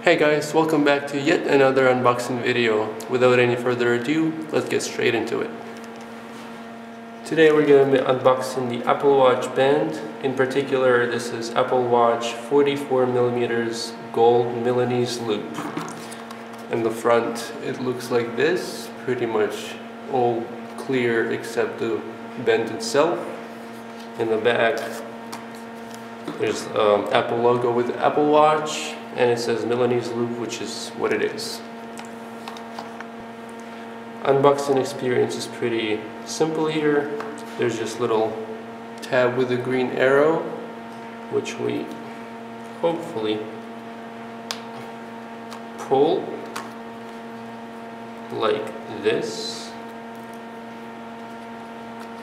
Hey guys, welcome back to yet another unboxing video. Without any further ado, let's get straight into it. Today we're going to be unboxing the Apple Watch band. In particular, this is Apple Watch 44mm gold Milanese loop. In the front it looks like this, pretty much all clear except the band itself. In the back there's Apple logo with the Apple Watch, and it says Milanese loop, which is what it is. Unboxing experience is pretty simple here. There's just little tab with a green arrow, which we hopefully pull like this,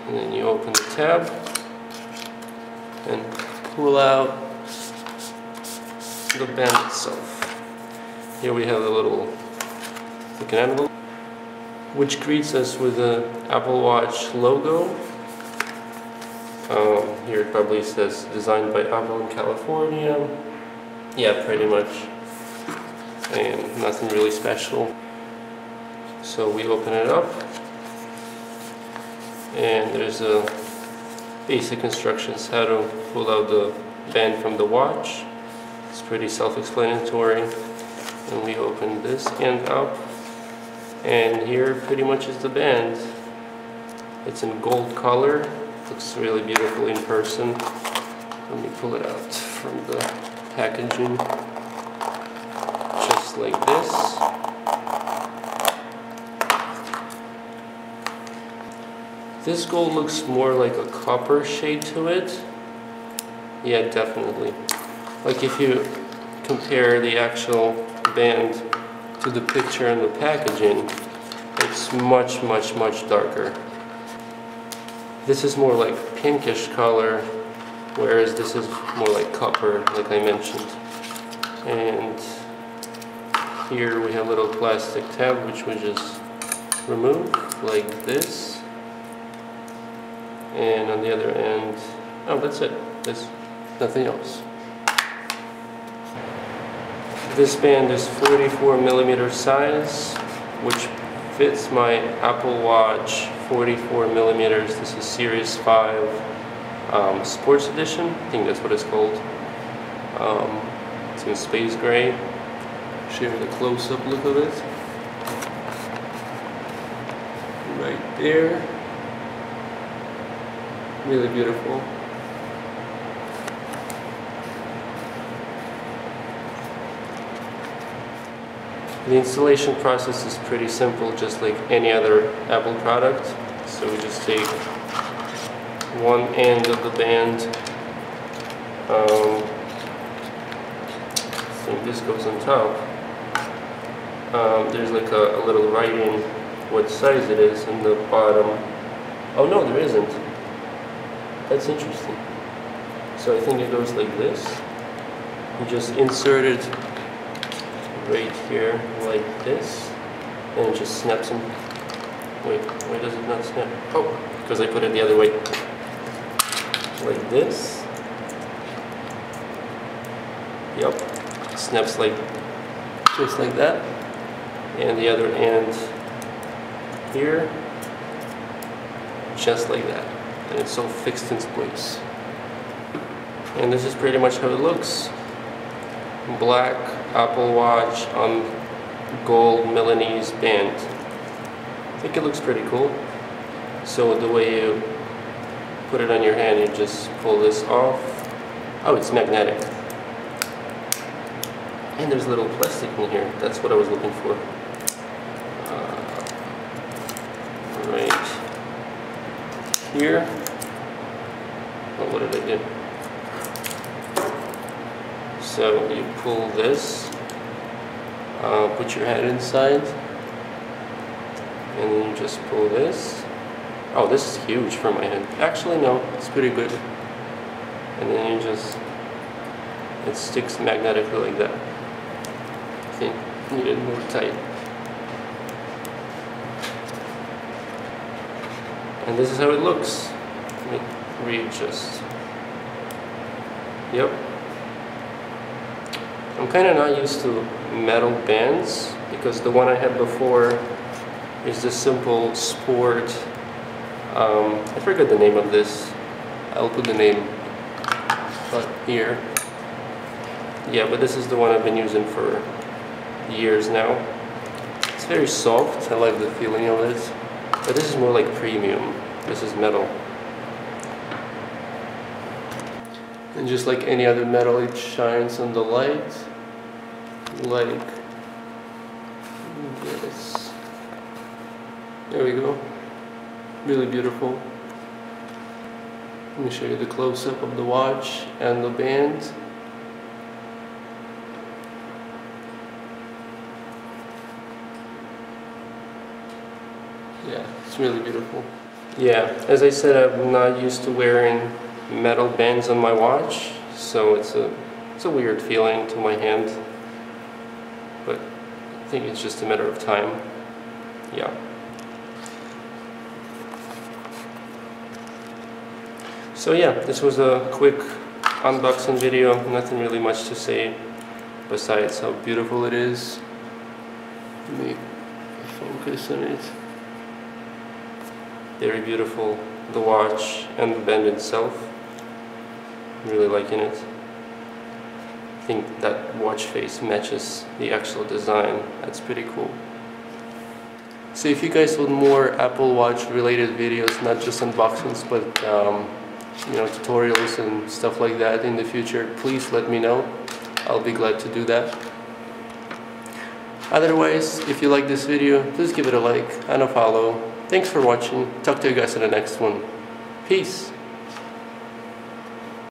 and then you open the tab and pull out the band itself. Here we have a little looking envelope, which greets us with the Apple Watch logo. Here it probably says designed by Apple in California. Yeah, pretty much. And nothing really special. So we open it up, and there's a basic instructions how to pull out the band from the watch. It's pretty self-explanatory. And we open this end up, and here pretty much is the band. It's in gold color. Looks really beautiful in person. Let me pull it out from the packaging. Just like this. This gold looks more like a copper shade to it. Yeah, definitely. Like if you compare the actual band to the picture in the packaging, it's much darker. This is more like pinkish color, whereas this is more like copper, like I mentioned. And here we have a little plastic tab, which we just remove like this. And on the other end, oh, that's it. There's nothing else. This band is 44mm size, which fits my Apple Watch 44mm. This is Series 5 Sports Edition. I think that's what it's called. It's in space gray. Show you the close-up look of it. Right there. Really beautiful. The installation process is pretty simple, just like any other Apple product. So we just take one end of the band. I think this goes on top. There's like a little writing what size it is in the bottom. Oh no, there isn't. That's interesting. So I think it goes like this. You just insert it right here like this, and it just snaps in. Wait, why does it not snap? Oh, because I put it the other way. Like this. Yep, it snaps like just like that. And the other end here, just like that. And it's all fixed in place. And this is pretty much how it looks. Black Apple Watch on gold Milanese band. I think it looks pretty cool. So the way you put it on your hand, you just pull this off. Oh, it's magnetic. And there's a little plastic in here. That's what I was looking for. Right here. Oh, what did I do? So you pull this, put your head inside, and then you just pull this. Oh, this is huge for my head. Actually, no, it's pretty good. And then you just, it sticks magnetically like that. I think you need it more tight. And this is how it looks. Let me readjust. Yep. I'm kind of not used to metal bands because the one I had before is the simple sport. I forgot the name of this. I'll put the name here. Yeah, but this is the one I've been using for years now. It's very soft. I like the feeling of it. But this is more like premium. This is metal. And just like any other metal, it shines on the light. Like this. There we go. Really beautiful. Let me show you the close-up of the watch and the band. Yeah, it's really beautiful. Yeah, as I said, I'm not used to wearing metal bands on my watch, so it's a weird feeling to my hand, but I think it's just a matter of time. Yeah. So yeah, this was a quick unboxing video. Nothing really much to say besides how beautiful it is. Let me focus on it. Very beautiful, the watch and the band itself. I'm really liking it. I think that watch face matches the actual design. That's pretty cool. So if you guys want more Apple Watch related videos, not just unboxings, but you know, tutorials and stuff like that in the future, please let me know. I'll be glad to do that. Otherwise, if you like this video, please give it a like and a follow. Thanks for watching. Talk to you guys in the next one. Peace.